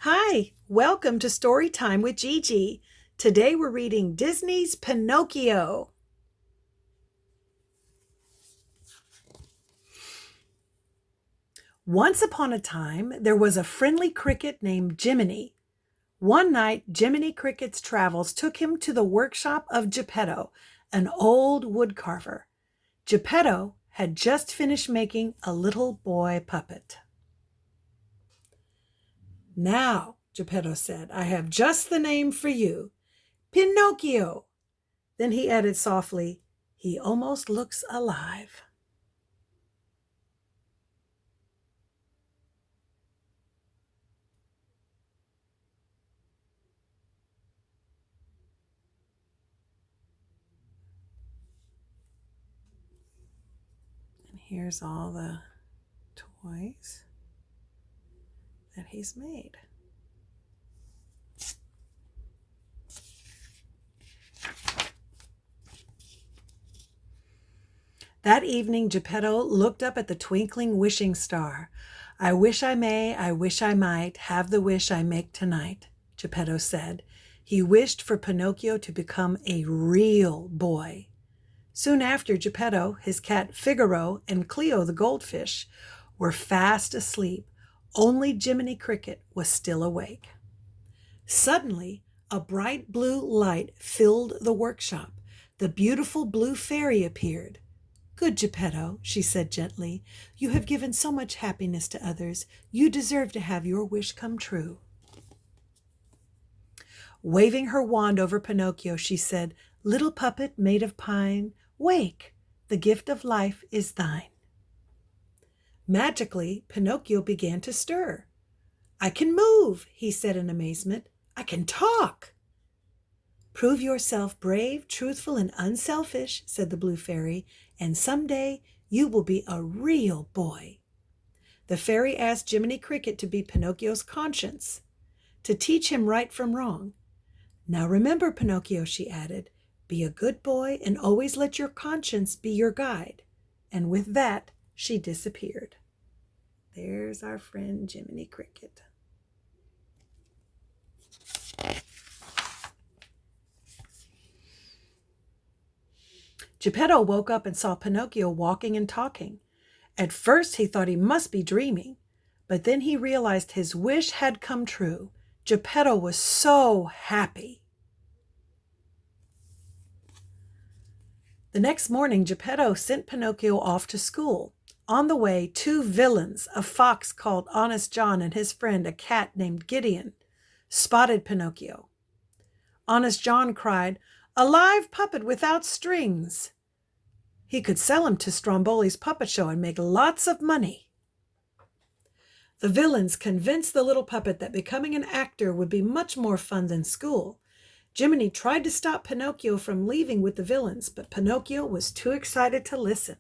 Hi, welcome to Story Time with Gigi. Today we're reading Disney's Pinocchio. Once upon a time, there was a friendly cricket named Jiminy. One night, Jiminy Cricket's travels took him to the workshop of Geppetto, an old woodcarver. Geppetto had just finished making a little boy puppet. Now, Geppetto said, I have just the name for you, Pinocchio. Then he added softly, he almost looks alive. And here's all the toys that he's made. That evening, Geppetto looked up at the twinkling wishing star. I wish I may, I wish I might, have the wish I make tonight, Geppetto said. He wished for Pinocchio to become a real boy. Soon after, Geppetto, his cat Figaro, and Cleo the goldfish were fast asleep. Only Jiminy Cricket was still awake. Suddenly, a bright blue light filled the workshop. The beautiful blue fairy appeared. Good Geppetto, she said gently, you have given so much happiness to others. You deserve to have your wish come true. Waving her wand over Pinocchio, she said, Little puppet made of pine, wake, the gift of life is thine. Magically, Pinocchio began to stir. I can move, he said in amazement. I can talk. Prove yourself brave, truthful, and unselfish, said the blue fairy, and someday you will be a real boy. The fairy asked Jiminy Cricket to be Pinocchio's conscience, to teach him right from wrong. Now remember, Pinocchio, she added, be a good boy and always let your conscience be your guide. And with that, she disappeared. There's our friend Jiminy Cricket. Geppetto woke up and saw Pinocchio walking and talking. At first he thought he must be dreaming, but then he realized his wish had come true. Geppetto was so happy. The next morning, Geppetto sent Pinocchio off to school. On the way, two villains, a fox called Honest John and his friend, a cat named Gideon, spotted Pinocchio. Honest John cried, a live puppet without strings. He could sell him to Stromboli's puppet show and make lots of money. The villains convinced the little puppet that becoming an actor would be much more fun than school. Jiminy tried to stop Pinocchio from leaving with the villains, but Pinocchio was too excited to listen.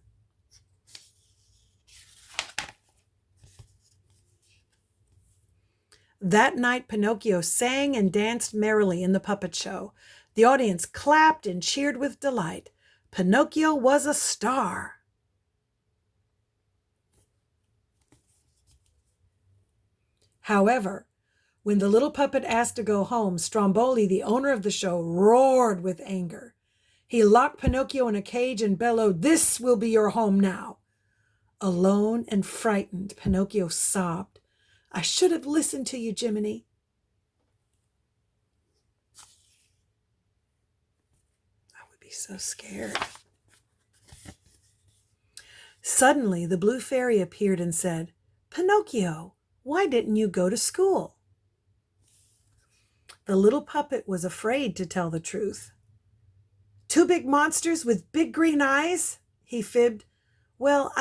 That night, Pinocchio sang and danced merrily in the puppet show. The audience clapped and cheered with delight. Pinocchio was a star. However, when the little puppet asked to go home, Stromboli, the owner of the show, roared with anger. He locked Pinocchio in a cage and bellowed, this will be your home now. Alone and frightened, Pinocchio sobbed. I should have listened to you, Jiminy. I would be so scared. Suddenly, the blue fairy appeared and said, Pinocchio, why didn't you go to school? The little puppet was afraid to tell the truth. Two big monsters with big green eyes, he fibbed. Well,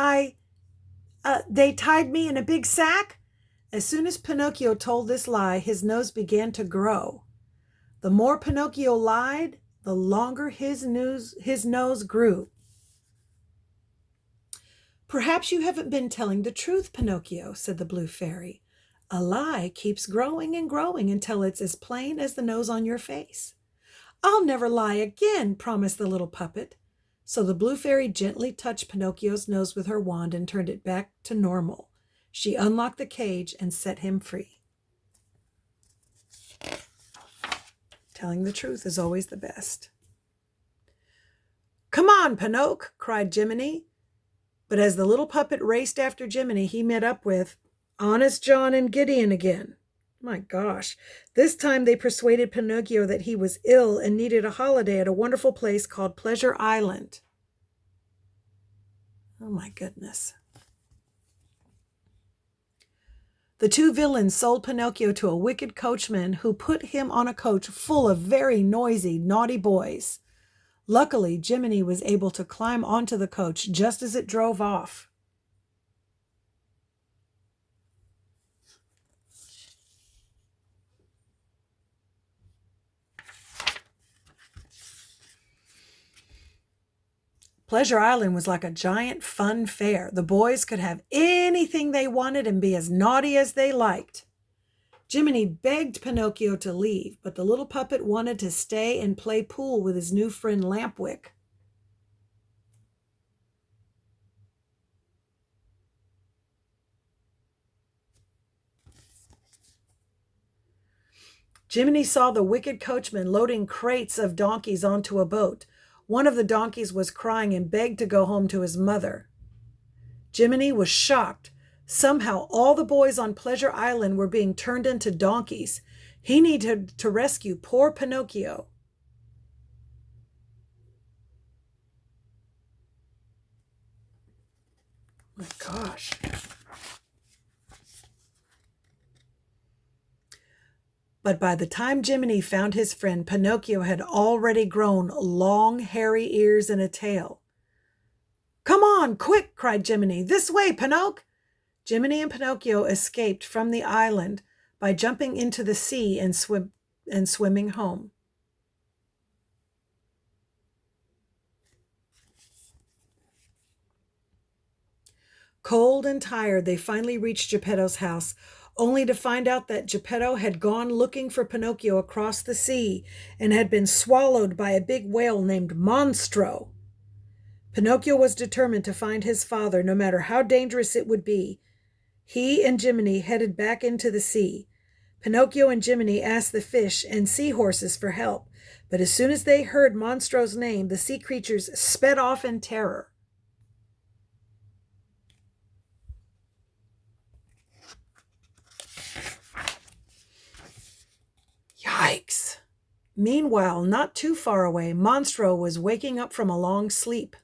they tied me in a big sack. As soon as Pinocchio told this lie, his nose began to grow. The more Pinocchio lied, the longer his nose grew. Perhaps you haven't been telling the truth, Pinocchio, said the blue fairy. A lie keeps growing and growing until it's as plain as the nose on your face. I'll never lie again, promised the little puppet. So the blue fairy gently touched Pinocchio's nose with her wand and turned it back to normal. She unlocked the cage and set him free. Telling the truth is always the best. "Come on, Pinocchio," cried Jiminy. But as the little puppet raced after Jiminy, he met up with Honest John and Gideon again. My gosh. This time they persuaded Pinocchio that he was ill and needed a holiday at a wonderful place called Pleasure Island. Oh my goodness. The two villains sold Pinocchio to a wicked coachman who put him on a coach full of very noisy, naughty boys. Luckily, Jiminy was able to climb onto the coach just as it drove off. Pleasure Island was like a giant fun fair. The boys could have anything they wanted and be as naughty as they liked. Jiminy begged Pinocchio to leave, but the little puppet wanted to stay and play pool with his new friend Lampwick. Jiminy saw the wicked coachman loading crates of donkeys onto a boat. One of the donkeys was crying and begged to go home to his mother. Jiminy was shocked. Somehow all the boys on Pleasure Island were being turned into donkeys. He needed to rescue poor Pinocchio. My gosh. But by the time Jiminy found his friend, Pinocchio had already grown long, hairy ears and a tail. "Come on, quick!" cried Jiminy. "This way, Pinocchio!" Jiminy and Pinocchio escaped from the island by jumping into the sea and swimming home. Cold and tired, they finally reached Geppetto's house, only to find out that Geppetto had gone looking for Pinocchio across the sea and had been swallowed by a big whale named Monstro. Pinocchio was determined to find his father, no matter how dangerous it would be. He and Jiminy headed back into the sea. Pinocchio and Jiminy asked the fish and seahorses for help, but as soon as they heard Monstro's name, the sea creatures sped off in terror. Yikes! Meanwhile, not too far away, Monstro was waking up from a long sleep.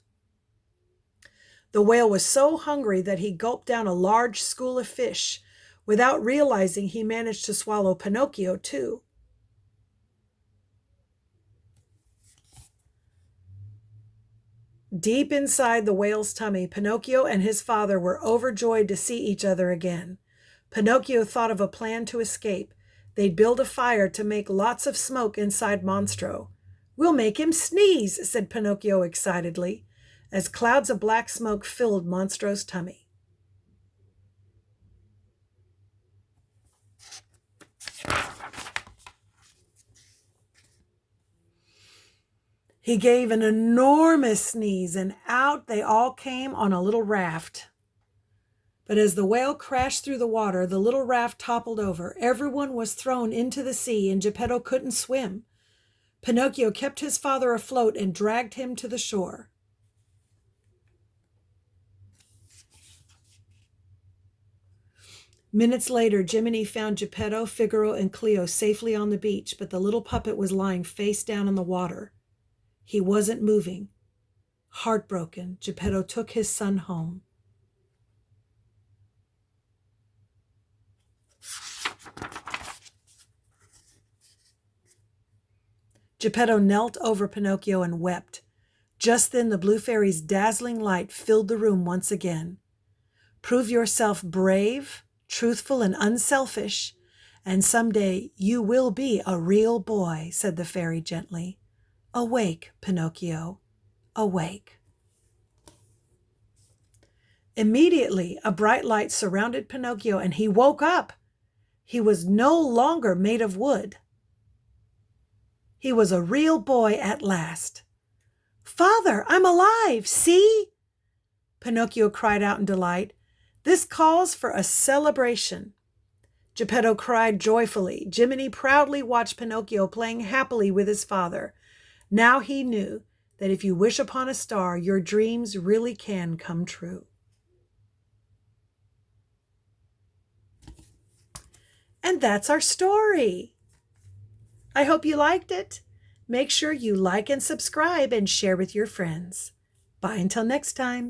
The whale was so hungry that he gulped down a large school of fish. Without realizing, he managed to swallow Pinocchio, too. Deep inside the whale's tummy, Pinocchio and his father were overjoyed to see each other again. Pinocchio thought of a plan to escape. They'd build a fire to make lots of smoke inside Monstro. "We'll make him sneeze," said Pinocchio excitedly, as clouds of black smoke filled Monstro's tummy. He gave an enormous sneeze, and out they all came on a little raft. But as the whale crashed through the water, the little raft toppled over. Everyone was thrown into the sea, and Geppetto couldn't swim. Pinocchio kept his father afloat and dragged him to the shore. Minutes later, Jiminy found Geppetto, Figaro, and Cleo safely on the beach, but the little puppet was lying face down in the water. He wasn't moving. Heartbroken, Geppetto took his son home. Geppetto knelt over Pinocchio and wept. Just then the Blue Fairy's dazzling light filled the room once again. "Prove yourself brave, truthful, and unselfish, and someday you will be a real boy," said the fairy gently. "Awake, Pinocchio, awake." Immediately, a bright light surrounded Pinocchio, and he woke up. He was no longer made of wood. He was a real boy at last. "Father, I'm alive, see?" Pinocchio cried out in delight. "This calls for a celebration." Geppetto cried joyfully. Jiminy proudly watched Pinocchio playing happily with his father. Now he knew that if you wish upon a star, your dreams really can come true. And that's our story. I hope you liked it. Make sure you like and subscribe and share with your friends. Bye until next time.